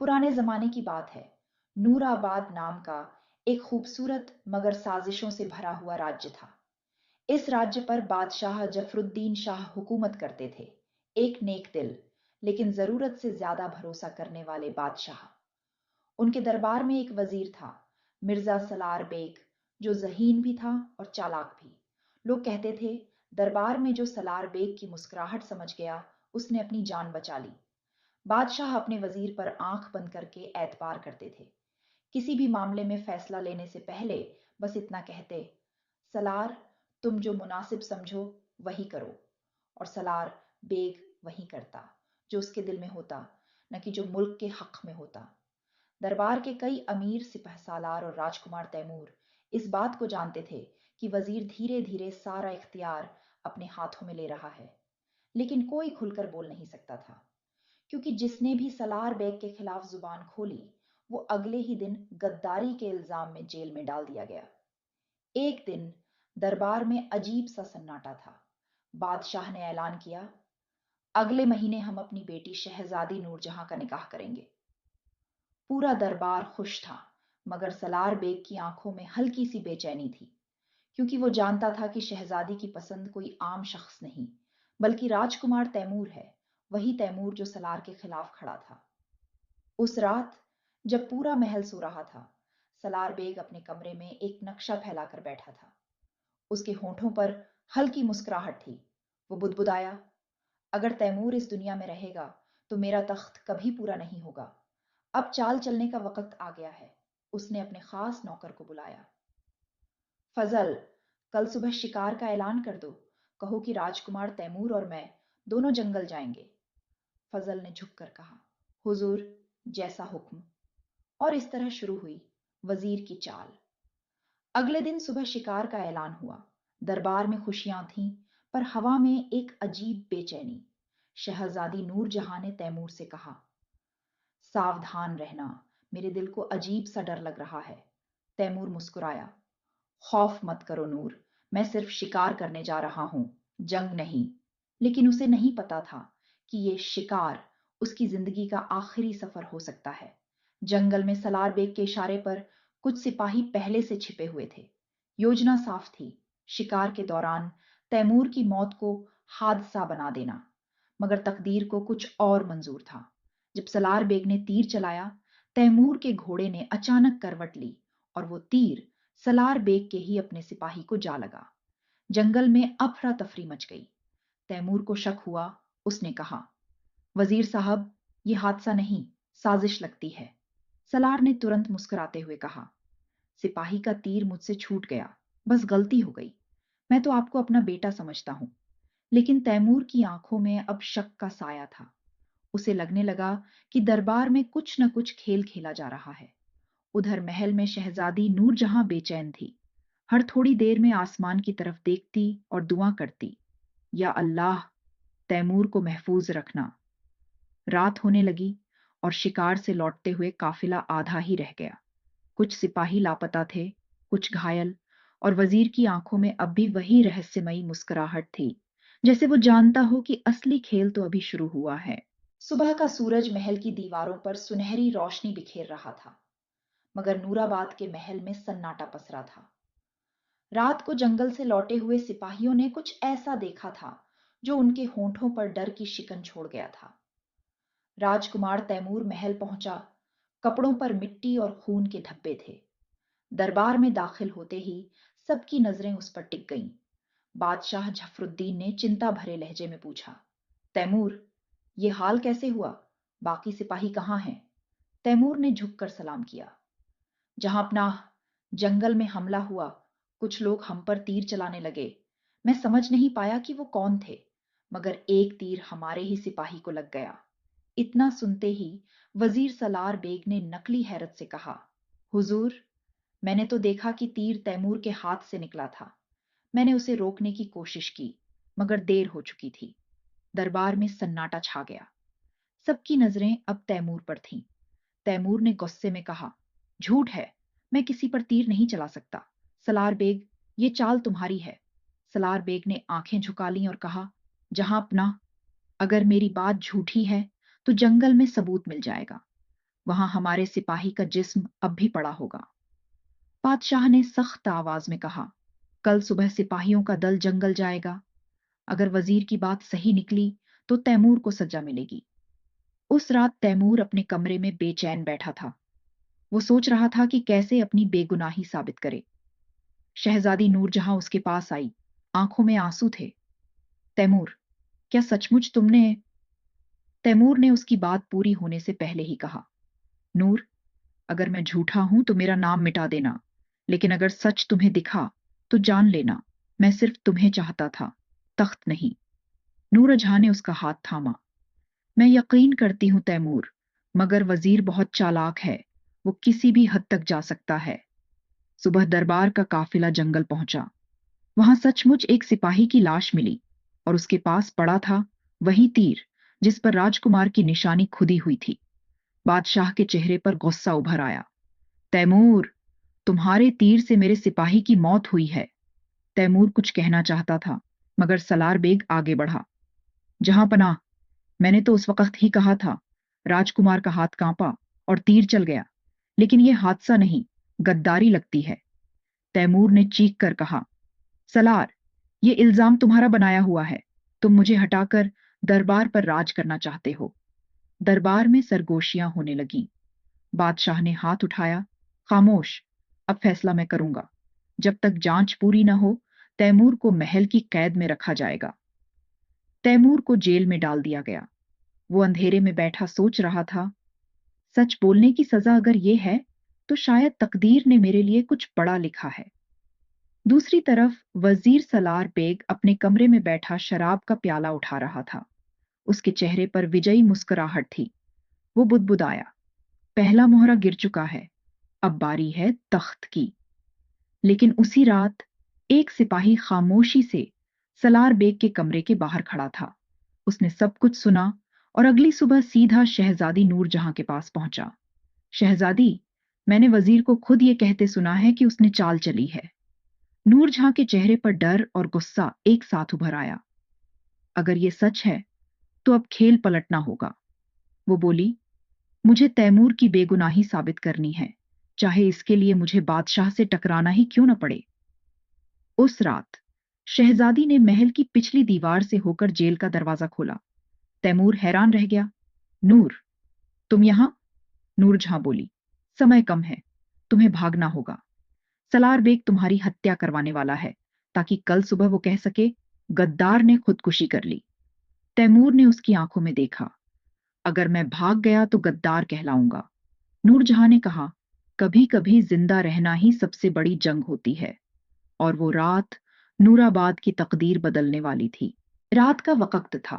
पुराने जमाने की बात है। नूराबाद नाम का एक खूबसूरत मगर साजिशों से भरा हुआ राज्य था। इस राज्य पर बादशाह जफरुद्दीन शाह हुकूमत करते थे। एक नेक दिल लेकिन जरूरत से ज्यादा भरोसा करने वाले बादशाह। उनके दरबार में एक वजीर था, मिर्जा सलार बेग, जो जहीन भी था और चालाक भी। लोग कहते थे, दरबार में जो सलार बेग की मुस्कुराहट समझ गया, उसने अपनी जान बचा ली। बादशाह अपने वजीर पर आंख बंद करके एतबार करते थे। किसी भी मामले में फैसला लेने से पहले बस इतना कहते, सलार, तुम जो मुनासिब समझो वही करो। और सलार बेग वही करता जो उसके दिल में होता, न कि जो मुल्क के हक में होता। दरबार के कई अमीर सिपह सालार और राजकुमार तैमूर इस बात को जानते थे कि वजीर धीरे धीरे सारा इख्तियार अपने हाथों में ले रहा है, लेकिन कोई खुलकर बोल नहीं सकता था, क्योंकि जिसने भी सलार बेग के खिलाफ जुबान खोली, वो अगले ही दिन गद्दारी के इल्जाम में जेल में डाल दिया गया। एक दिन दरबार में अजीब सा सन्नाटा था। बादशाह ने ऐलान किया, अगले महीने हम अपनी बेटी शहजादी नूरजहां का निकाह करेंगे। पूरा दरबार खुश था, मगर सलार बेग की आंखों में हल्की सी बेचैनी थी, क्योंकि वो जानता था कि शहजादी की पसंद कोई आम शख्स नहीं, बल्कि राजकुमार तैमूर है, वही तैमूर जो सलार के खिलाफ खड़ा था। उस रात जब पूरा महल सो रहा था, सलार बेग अपने कमरे में एक नक्शा फैलाकर बैठा था। उसके होठों पर हल्की मुस्कुराहट थी। वो बुदबुदाया, अगर तैमूर इस दुनिया में रहेगा तो मेरा तख्त कभी पूरा नहीं होगा। अब चाल चलने का वक्त आ गया है। उसने अपने खास नौकर को बुलाया। फजल, कल सुबह शिकार का ऐलान कर दो। कहो कि राजकुमार तैमूर और मैं दोनों जंगल जाएंगे। फजल ने झुककर कहा, हुजूर, जैसा हुक्म। और इस तरह शुरू हुई वजीर की चाल। अगले दिन सुबह शिकार का ऐलान हुआ। दरबार में खुशियां थीं, पर हवा में एक अजीब बेचैनी। शहजादी नूर जहां ने तैमूर से कहा, सावधान रहना, मेरे दिल को अजीब सा डर लग रहा है। तैमूर मुस्कुराया, खौफ मत करो नूर, मैं सिर्फ शिकार करने जा रहा हूं, जंग नहीं। लेकिन उसे नहीं पता था कि ये शिकार उसकी जिंदगी का आखिरी सफर हो सकता है। जंगल में सलार बेग के इशारे पर कुछ सिपाही पहले से छिपे हुए थे। योजना साफ थी, शिकार के दौरान तैमूर की मौत को हादसा बना देना। मगर तकदीर को कुछ और मंजूर था। जब सलार बेग ने तीर चलाया, तैमूर के घोड़े ने अचानक करवट ली और वो तीर सलार बेग के ही अपने सिपाही को जा लगा। जंगल में अफरा तफरी मच गई। तैमूर को शक हुआ। उसने कहा, वजीर साहब, ये हादसा नहीं, साजिश लगती है। सलार ने तुरंत मुस्कुराते हुए कहा, सिपाही का तीर मुझसे छूट गया, बस गलती हो गई। मैं तो आपको अपना बेटा समझता हूं। लेकिन तैमूर की आंखों में अब शक का साया था। उसे लगने लगा कि दरबार में कुछ न कुछ खेल खेला जा रहा है। उधर महल में शहजादी नूरजहां बेचैन थी। हर थोड़ी देर में आसमान की तरफ देखती और दुआ करती, या अल्लाह, तैमूर को महफूज रखना। रात होने लगी और शिकार से लौटते हुए काफिला आधा ही रह गया। कुछ सिपाही लापता थे, कुछ घायल, और वजीर की आंखों में अब भी वही रहस्यमयी मुस्कुराहट थी, जैसे वो जानता हो कि असली खेल तो अभी शुरू हुआ है। सुबह का सूरज महल की दीवारों पर सुनहरी रोशनी बिखेर रहा था, मगर नूराबाद के महल में सन्नाटा पसरा था। रात को जंगल से लौटे हुए सिपाहियों ने कुछ ऐसा देखा था जो उनके होंठों पर डर की शिकन छोड़ गया था। राजकुमार तैमूर महल पहुंचा। कपड़ों पर मिट्टी और खून के धब्बे थे। दरबार में दाखिल होते ही सबकी नजरें उस पर टिक गईं। बादशाह जफरुद्दीन ने चिंता भरे लहजे में पूछा, तैमूर, ये हाल कैसे हुआ? बाकी सिपाही कहाँ हैं? तैमूर ने झुककर सलाम किया, जहां अपना जंगल में हमला हुआ, कुछ लोग हम पर तीर चलाने लगे। मैं समझ नहीं पाया कि वो कौन थे, मगर एक तीर हमारे ही सिपाही को लग गया। इतना सुनते ही वजीर सलार बेग ने नकली हैरत से कहा, हुजूर, मैंने तो देखा कि तीर तैमूर के हाथ से निकला था। मैंने उसे रोकने की कोशिश की, मगर देर हो चुकी थी। दरबार में सन्नाटा छा गया। सबकी नजरें अब तैमूर पर थीं। तैमूर ने गुस्से में कहा, झूठ है, मैं किसी पर तीर नहीं चला सकता। सलार बेग, ये चाल तुम्हारी है। सलार बेग ने आंखें झुका लीं और कहा, जहां अपना, अगर मेरी बात झूठी है तो जंगल में सबूत मिल जाएगा। वहां हमारे सिपाही का जिस्म अब भी पड़ा होगा। बादशाह ने सख्त आवाज में कहा, कल सुबह सिपाहियों का दल जंगल जाएगा। अगर वजीर की बात सही निकली तो तैमूर को सजा मिलेगी। उस रात तैमूर अपने कमरे में बेचैन बैठा था। वो सोच रहा था कि कैसे अपनी बेगुनाही साबित करे। शहजादी नूरजहां उसके पास आई, आंखों में आंसू थे। तैमूर, क्या सचमुच तुमने? तैमूर ने उसकी बात पूरी होने से पहले ही कहा, नूर, अगर मैं झूठा हूं तो मेरा नाम मिटा देना, लेकिन अगर सच तुम्हें दिखा तो जान लेना मैं सिर्फ तुम्हें चाहता था, तख्त नहीं। नूरजहां ने उसका हाथ थामा। मैं यकीन करती हूं तैमूर, मगर वजीर बहुत चालाक है, वो किसी भी हद तक जा सकता है। सुबह दरबार का काफिला जंगल पहुंचा। वहां सचमुच एक सिपाही की लाश मिली और उसके पास पड़ा था वही तीर जिस पर राजकुमार की निशानी खुदी हुई थी। बादशाह के चेहरे पर गुस्सा उभर आया। तैमूर, तुम्हारे तीर से मेरे सिपाही की मौत हुई है। तैमूर कुछ कहना चाहता था, मगर सलार बेग आगे बढ़ा। जहां पनाह, मैंने तो उस वक्त ही कहा था। राजकुमार का हाथ कांपा और तीर चल गया, लेकिन यह हादसा नहीं, गद्दारी लगती है। तैमूर ने चीख कर कहा, सलार, ये इल्जाम तुम्हारा बनाया हुआ है। तुम मुझे हटाकर दरबार पर राज करना चाहते हो। दरबार में सरगोशियां होने लगी। बादशाह ने हाथ उठाया, खामोश, अब फैसला मैं करूंगा। जब तक जांच पूरी न हो तैमूर को महल की कैद में रखा जाएगा। तैमूर को जेल में डाल दिया गया। वो अंधेरे में बैठा सोच रहा था, सच बोलने की सजा अगर ये है तो शायद तकदीर ने मेरे लिए कुछ बड़ा लिखा है। दूसरी तरफ वजीर सलार बेग अपने कमरे में बैठा शराब का प्याला उठा रहा था। उसके चेहरे पर विजयी मुस्कुराहट थी। वो बुदबुदाया, पहला मोहरा गिर चुका है, अब बारी है तख्त की। लेकिन उसी रात एक सिपाही खामोशी से सलार बेग के कमरे के बाहर खड़ा था। उसने सब कुछ सुना और अगली सुबह सीधा शहजादी नूरजहां के पास पहुंचा। शहजादी, मैंने वजीर को खुद ये कहते सुना है कि उसने चाल चली है। नूरजहां के चेहरे पर डर और गुस्सा एक साथ उभर आया। अगर ये सच है तो अब खेल पलटना होगा। वो बोली, मुझे तैमूर की बेगुनाही साबित करनी है, चाहे इसके लिए मुझे बादशाह से टकराना ही क्यों न पड़े। उस रात शहजादी ने महल की पिछली दीवार से होकर जेल का दरवाजा खोला। तैमूर हैरान रह गया। नूर, तुम यहां? नूरजहां बोली, समय कम है, तुम्हें भागना होगा। सलार बेग तुम्हारी हत्या करवाने वाला है, ताकि कल सुबह वो कह सके गद्दार ने खुदकुशी कर ली। तैमूर ने उसकी आंखों में देखा। अगर मैं भाग गया तो गद्दार कहलाऊंगा। नूरजहां ने कहा, कभी कभी जिंदा रहना ही सबसे बड़ी जंग होती है। और वो रात नूराबाद की तकदीर बदलने वाली थी। रात का वक्त था।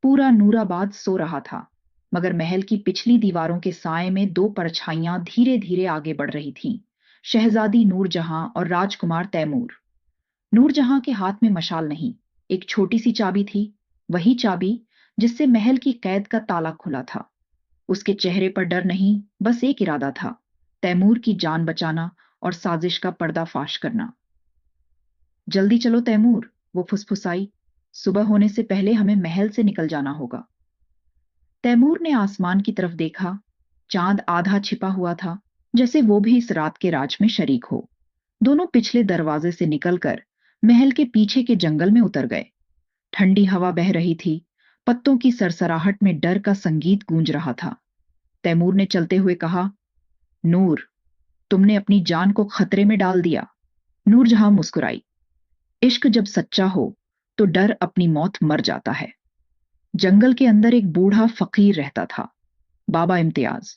पूरा नूराबाद सो रहा था, मगर महल की पिछली दीवारों के साए में दो परछाइयां धीरे धीरे आगे बढ़ रही थीं। शहजादी नूरजहां और राजकुमार तैमूर। नूरजहां के हाथ में मशाल नहीं, एक छोटी सी चाबी थी, वही चाबी जिससे महल की कैद का ताला खुला था। उसके चेहरे पर डर नहीं, बस एक इरादा था, तैमूर की जान बचाना और साजिश का पर्दाफाश करना। जल्दी चलो तैमूर, वो फुसफुसाई, सुबह होने से पहले हमें महल से निकल जाना होगा। तैमूर ने आसमान की तरफ देखा। चांद आधा छिपा हुआ था, जैसे वो भी इस रात के राज में शरीक हो। दोनों पिछले दरवाजे से निकलकर महल के पीछे के जंगल में उतर गए। ठंडी हवा बह रही थी, पत्तों की सरसराहट में डर का संगीत गूंज रहा था। तैमूर ने चलते हुए कहा, नूर, तुमने अपनी जान को खतरे में डाल दिया। नूरजहां मुस्कुराई। इश्क जब सच्चा हो तो डर अपनी मौत मर जाता है। जंगल के अंदर एक बूढ़ा फकीर रहता था, बाबा इम्तियाज।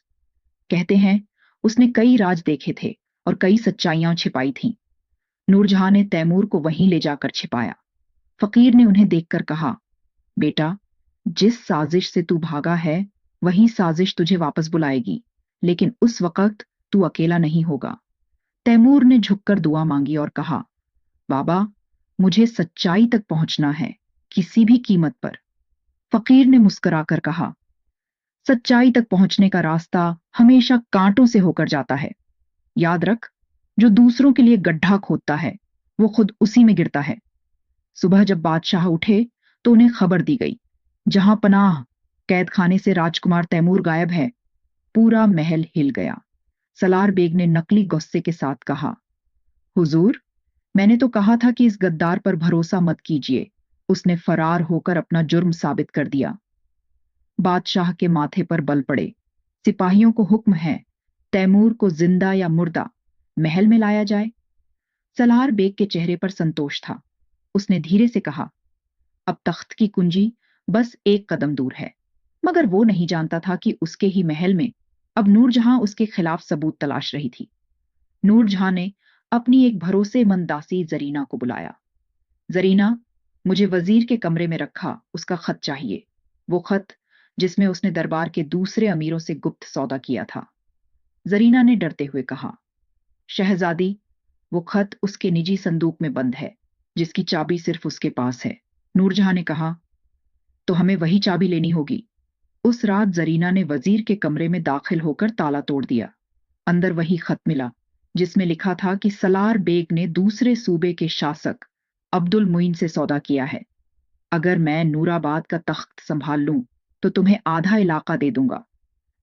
कहते हैं उसने कई राज देखे थे और कई सच्चाइयां छिपाई थीं। नूरजहां ने तैमूर को वहीं ले जाकर छिपाया। फकीर ने उन्हें देखकर कहा, बेटा, जिस साजिश से तू भागा है वही साजिश तुझे वापस बुलाएगी, लेकिन उस वक्त तू अकेला नहीं होगा। तैमूर ने झुककर दुआ मांगी और कहा, बाबा, मुझे सच्चाई तक पहुंचना है, किसी भी कीमत पर। फकीर ने मुस्कुराकर कहा, सच्चाई तक पहुंचने का रास्ता हमेशा कांटों से होकर जाता है। याद रख, जो दूसरों के लिए गड्ढा खोदता है वो खुद उसी में गिरता है। सुबह जब बादशाह उठे तो उन्हें खबर दी गई, जहां पनाह कैद खाने से राजकुमार तैमूर गायब है। पूरा महल हिल गया। सलार बेग ने नकली गुस्से के साथ कहा, हुजूर, मैंने तो कहा था कि इस गद्दार पर भरोसा मत कीजिए। उसने फरार होकर अपना जुर्म साबित कर दिया। बादशाह के माथे पर बल पड़े। सिपाहियों को हुक्म है, तैमूर को जिंदा या मुर्दा महल में लाया जाए। सलार बेग के चेहरे पर संतोष था। उसने धीरे से कहा, अब तख्त की कुंजी बस एक कदम दूर है। मगर वो नहीं जानता था कि उसके ही महल में अब नूरजहां उसके खिलाफ सबूत तलाश रही थी। नूरजहां ने अपनी एक भरोसेमंद दासी जरीना को बुलाया। जरीना, मुझे वजीर के कमरे में रखा उसका खत चाहिए। वो खत जिसमें उसने दरबार के दूसरे अमीरों से गुप्त सौदा किया था। जरीना ने डरते हुए कहा, शहजादी, वो खत उसके निजी संदूक में बंद है, जिसकी चाबी सिर्फ उसके पास है। नूरजहां ने कहा, तो हमें वही चाबी लेनी होगी। उस रात जरीना ने वजीर के कमरे में दाखिल होकर ताला तोड़ दिया। अंदर वही खत मिला जिसमें लिखा था कि सलार बेग ने दूसरे सूबे के शासक अब्दुल मुइन से सौदा किया है। अगर मैं नूराबाद का तख्त संभाल लूं तो तुम्हें आधा इलाका दे दूंगा।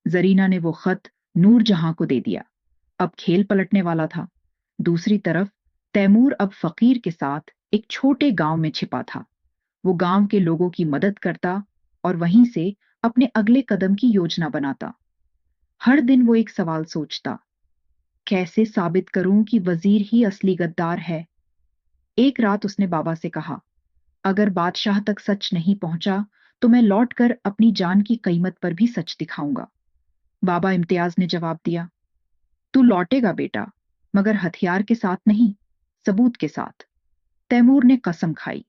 जरीना ने वो खत नूरजहां को दे दिया। अब खेल पलटने वाला था। दूसरी तरफ तैमूर अब फकीर के साथ एक छोटे गांव में छिपा था। वो गांव के लोगों की मदद करता और वहीं से अपने अगले कदम की योजना बनाता। हर दिन वो एक सवाल सोचता, कैसे साबित करूं कि वजीर ही असली गद्दार है। एक रात उसने बाबा से कहा, अगर बादशाह तक सच नहीं पहुंचा तो मैं लौटकर अपनी जान की कीमत पर भी सच दिखाऊंगा। बाबा इम्तियाज ने जवाब दिया, तू लौटेगा बेटा, मगर हथियार के साथ नहीं, सबूत के साथ। तैमूर ने कसम खाई,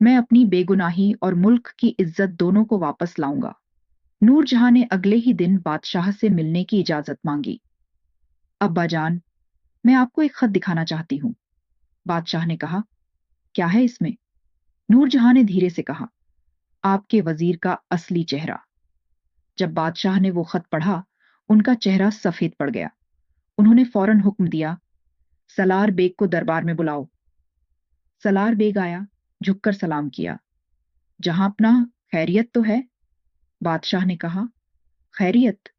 मैं अपनी बेगुनाही और मुल्क की इज्जत दोनों को वापस लाऊंगा। नूरजहां ने अगले ही दिन बादशाह से मिलने की इजाजत मांगी। अब्बा जान, मैं आपको एक खत दिखाना चाहती हूँ। बादशाह ने कहा, क्या है इसमें? नूरजहां ने धीरे से कहा, आपके वजीर का असली चेहरा। जब बादशाह ने वो खत पढ़ा, उनका चेहरा सफेद पड़ गया। उन्होंने फौरन हुक्म दिया, सलार बेग को दरबार में बुलाओ। सलार बेग आया, झुककर सलाम किया। जहां अपना, खैरियत तो है? बादशाह ने कहा, खैरियत?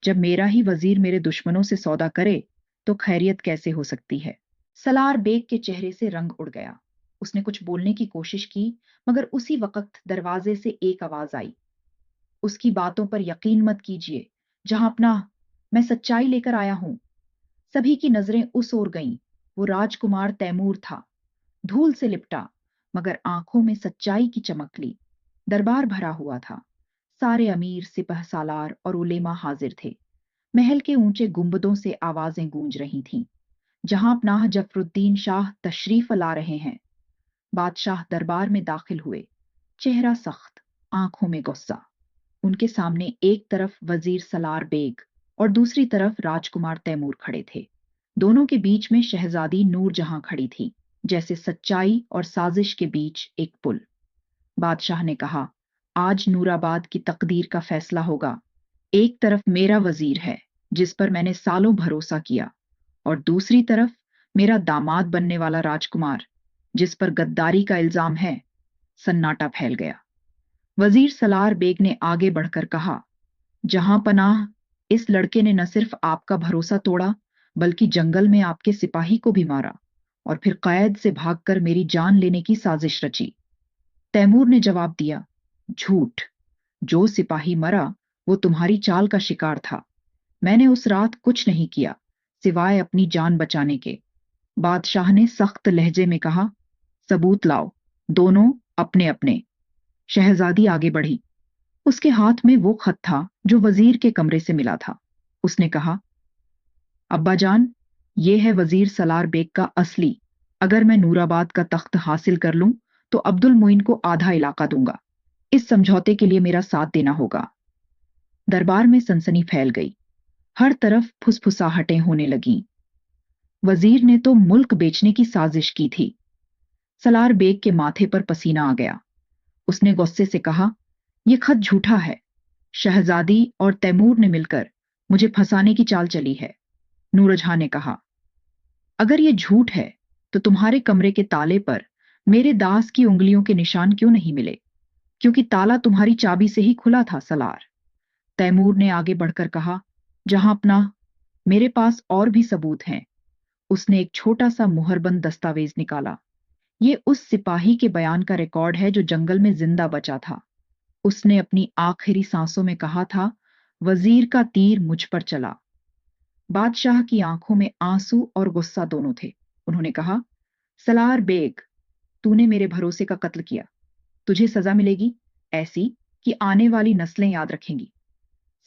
जब मेरा ही वजीर मेरे दुश्मनों से सौदा करे तो खैरियत कैसे हो सकती है? सलार बेग के चेहरे से रंग उड़ गया। उसने कुछ बोलने की कोशिश की, मगर उसी वक्त दरवाजे से एक आवाज आई, उसकी बातों पर यकीन मत कीजिए। जहां अपना, मैं सच्चाई लेकर आया हूं। सभी की नजरें उस ओर गईं। वो राजकुमार तैमूर था, धूल से लिपटा, मगर आंखों में सच्चाई की चमक ली। दरबार भरा हुआ था। सारे अमीर, सिपह सालार और उलेमा हाजिर थे। महल के ऊंचे गुंबदों से आवाजें गूंज रही थीं, जहां अपनाह जफरुद्दीन शाह तशरीफ ला रहे हैं। बादशाह दरबार में दाखिल हुए, चेहरा सख्त, आंखों में गुस्सा। उनके सामने एक तरफ वजीर सलार बेग और दूसरी तरफ राजकुमार तैमूर खड़े थे। दोनों के बीच में शहजादी नूरजहां खड़ी थी, जैसे सच्चाई और साजिश के बीच एक पुल। बादशाह ने कहा, आज नूराबाद की तकदीर का फैसला होगा। एक तरफ मेरा वजीर है, जिस पर मैंने सालों भरोसा किया, और दूसरी तरफ मेरा दामाद बनने वाला राजकुमार, जिस पर गद्दारी का इल्जाम है। सन्नाटा फैल गया। वजीर सलार बेग ने आगे बढ़कर कहा, जहां पनाह, इस लड़के ने न सिर्फ आपका भरोसा तोड़ा, बल्कि जंगल में आपके सिपाही को भी मारा और फिर कैद से भागकर मेरी जान लेने की साजिश रची। तैमूर ने जवाब दिया, झूठ। जो सिपाही मरा वो तुम्हारी चाल का शिकार था। मैंने उस रात कुछ नहीं किया सिवाय अपनी जान बचाने के। बादशाह ने सख्त लहजे में कहा, सबूत लाओ, दोनों अपने अपने। शहजादी आगे बढ़ी। उसके हाथ में वो खत था जो वजीर के कमरे से मिला था। उसने कहा, अब्बा जान, ये है वजीर सलार बेग का असली। अगर मैं नूराबाद का तख्त हासिल कर लूं तो अब्दुल मुइन को आधा इलाका दूंगा। इस समझौते के लिए मेरा साथ देना होगा। दरबार में सनसनी फैल गई। हर तरफ फुसफुसाहटें होने लगीं। वजीर ने तो मुल्क बेचने की साजिश की थी। सलार बेग के माथे पर पसीना आ गया। उसने गुस्से से कहा, यह खत झूठा है। शहजादी और तैमूर ने मिलकर मुझे फंसाने की चाल चली है। नूरजहां ने कहा, अगर यह झूठ है तो तुम्हारे कमरे के ताले पर मेरे दास की उंगलियों के निशान क्यों नहीं मिले? क्योंकि ताला तुम्हारी चाबी से ही खुला था सलार। तैमूर ने आगे बढ़कर कहा, जहां अपना, मेरे पास और भी सबूत हैं। उसने एक छोटा सा मुहरबंद दस्तावेज निकाला। ये उस सिपाही के बयान का रिकॉर्ड है जो जंगल में जिंदा बचा था। उसने अपनी आखिरी सांसों में कहा था, वजीर का तीर मुझ पर चला। बादशाह की आंखों में आंसू और गुस्सा दोनों थे। उन्होंने कहा, सलार बेग, तूने मेरे भरोसे का कत्ल किया। तुझे सजा मिलेगी, ऐसी कि आने वाली नस्लें याद रखेंगी।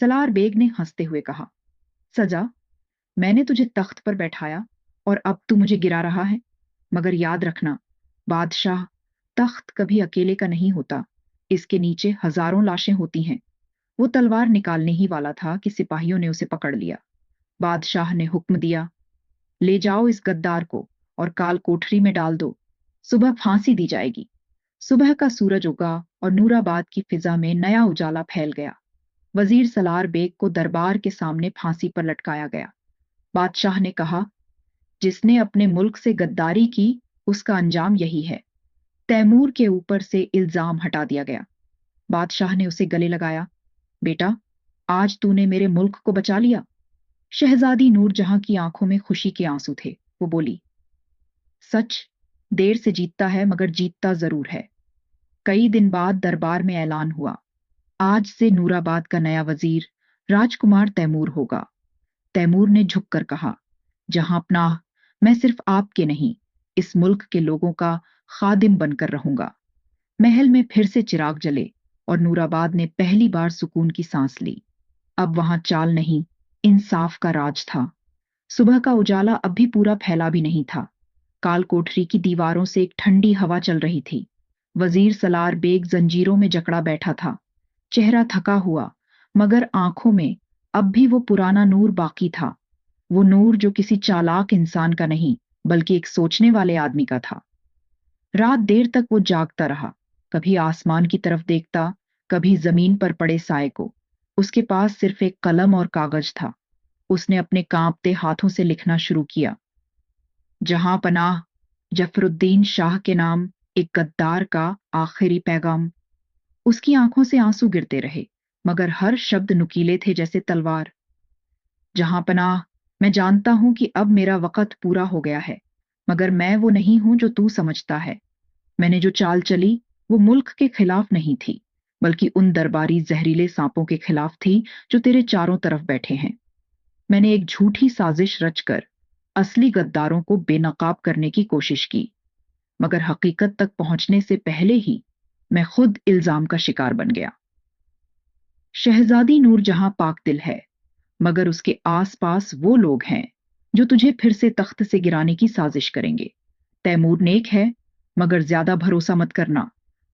सलार बेग ने हंसते हुए कहा, सजा? मैंने तुझे तख्त पर बैठाया और अब तू मुझे गिरा रहा है। मगर याद रखना, बादशाह, तख्त कभी अकेले का नहीं होता। इसके नीचे हजारों लाशें होती हैं। वो तलवार निकालने ही वाला था कि सिपाहियों ने उसे पकड़ लिया। बादशाह ने हुक्म दिया, ले जाओ इस गद्दार को और काल कोठरी में डाल दो। सुबह फांसी दी जाएगी। सुबह का सूरज उगा और नूराबाद की फिजा में नया उजाला फैल गया। वजीर सलार बेग को दरबार के सामने फांसी पर लटकाया गया। बादशाह ने कहा, जिसने अपने मुल्क से गद्दारी की, उसका अंजाम यही है। तैमूर के ऊपर से इल्जाम हटा दिया गया। बादशाह ने उसे गले लगाया, बेटा, आज तूने मेरे मुल्क को बचा लिया। शहजादी नूरजहां की आंखों में खुशी के आंसू थे। वो बोली, सच देर से जीतता है मगर जीतता जरूर है। कई दिन बाद दरबार में ऐलान हुआ, आज से नूराबाद का नया वजीर राजकुमार तैमूर होगा। तैमूर ने झुककर कहा, जहां अपना, मैं सिर्फ आपके नहीं, इस मुल्क के लोगों का खादिम बनकर रहूंगा। महल में फिर से चिराग जले और नूराबाद ने पहली बार सुकून की सांस ली। अब वहां चाल नहीं, इंसाफ का राज था। सुबह का उजाला अब भी पूरा फैला भी नहीं था। काल कोठरी की दीवारों से एक ठंडी हवा चल रही थी। वजीर सलार बेग जंजीरों में जकड़ा बैठा था। चेहरा थका हुआ, मगर आंखों में अब भी वो पुराना नूर बाकी था। वो नूर जो किसी चालाक इंसान का नहीं, बल्कि एक सोचने वाले आदमी का था। रात देर तक वो जागता रहा, कभी आसमान की तरफ देखता, कभी जमीन पर पड़े साए को। उसके पास सिर्फ एक कलम और कागज था। उसने अपने कांपते हाथों से लिखना शुरू किया, जहां पनाह, जफरुद्दीन शाह के नाम एक गद्दार का आखिरी पैगाम। उसकी आंखों से आंसू गिरते रहे, मगर हर शब्द नुकीले थे जैसे तलवार। जहां पनाह, मैं जानता हूं कि अब मेरा वक्त पूरा हो गया है, मगर मैं वो नहीं हूं जो तू समझता है। मैंने जो चाल चली वो मुल्क के खिलाफ नहीं थी, बल्कि उन दरबारी जहरीले सांपों के खिलाफ थी जो तेरे चारों तरफ बैठे हैं। मैंने एक झूठी साजिश रचकर असली गद्दारों को बेनकाब करने की कोशिश की, मगर हकीकत तक पहुंचने से पहले ही मैं खुद इल्जाम का शिकार बन गया। शहजादी नूरजहां पाक दिल है, मगर उसके आसपास वो लोग हैं जो तुझे फिर से तख्त से गिराने की साजिश करेंगे। तैमूर नेक है, मगर ज्यादा भरोसा मत करना।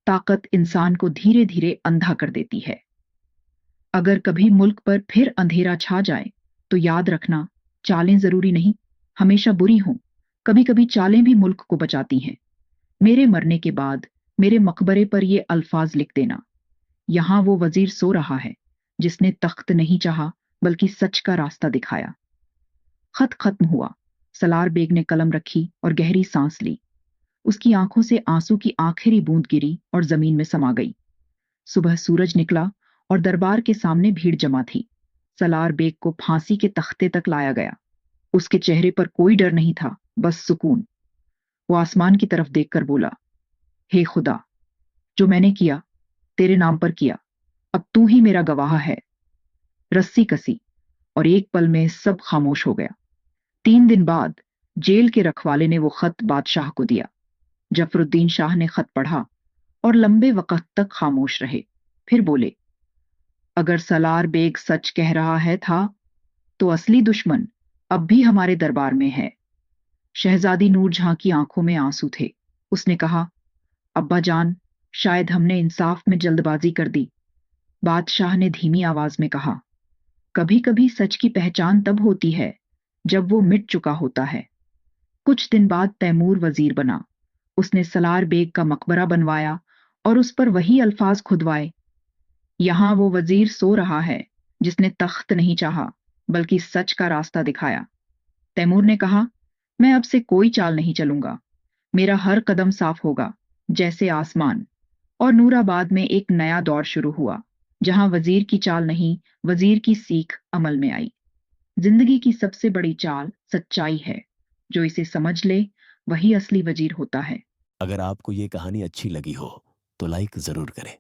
ताकत इंसान को धीरे धीरे अंधा कर देती है। अगर कभी मुल्क पर फिर अंधेरा छा जाए तो याद रखना, चालें जरूरी नहीं हमेशा बुरी हों। कभी कभी चालें भी मुल्क को बचाती हैं। मेरे मरने के बाद मेरे मकबरे पर ये अल्फाज लिख देना, यहां वो वजीर सो रहा है जिसने तख्त नहीं चाहा बल्कि सच का रास्ता दिखाया। खत खत्म हुआ। सलार बेग ने कलम रखी और गहरी सांस ली। उसकी आंखों से आंसू की आखिरी बूंद गिरी और जमीन में समा गई। सुबह सूरज निकला और दरबार के सामने भीड़ जमा थी। सलार बेग को फांसी के तख्ते तक लाया गया। उसके चेहरे पर कोई डर नहीं था, बस सुकून। वो आसमान की तरफ देखकर बोला, हे खुदा, जो मैंने किया तेरे नाम पर किया, अब तू ही मेरा गवाह है। रस्सी कसी और एक पल में सब खामोश हो गया। 3 दिन बाद जेल के रखवाले ने वो खत बादशाह को दिया। जफरुद्दीन शाह ने खत पढ़ा और लंबे वक्त तक खामोश रहे। फिर बोले, अगर सलार बेग सच कह रहा है था तो असली दुश्मन अब भी हमारे दरबार में है। शहजादी नूरजहां की आंखों में आंसू थे। उसने कहा, अब्बा जान, शायद हमने इंसाफ में जल्दबाजी कर दी। बादशाह ने धीमी आवाज में कहा, कभी कभी सच की पहचान तब होती है जब वो मिट चुका होता है। कुछ दिन बाद तैमूर वजीर बना। उसने सलार बेग का मकबरा बनवाया और उस पर वही अल्फाज खुदवाए, यहां वो वजीर सो रहा है जिसने तख्त नहीं चाहा बल्कि सच का रास्ता दिखाया। तैमूर ने कहा, मैं अब से कोई चाल नहीं चलूंगा। मेरा हर कदम साफ होगा जैसे आसमान। और नूराबाद में एक नया दौर शुरू हुआ। जहां वजीर की चाल नहीं, वजीर की सीख अमल में आई। जिंदगी की सबसे बड़ी चाल सच्चाई है। जो इसे समझ ले, वही असली वजीर होता है। अगर आपको ये कहानी अच्छी लगी हो तो लाइक जरूर करें।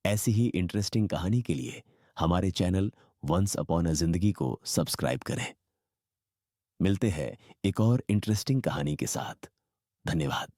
ऐसी ही इंटरेस्टिंग कहानी के लिए हमारे चैनल वंस अपॉन अ जिंदगी को सब्सक्राइब करें। मिलते हैं एक और इंटरेस्टिंग कहानी के साथ। धन्यवाद।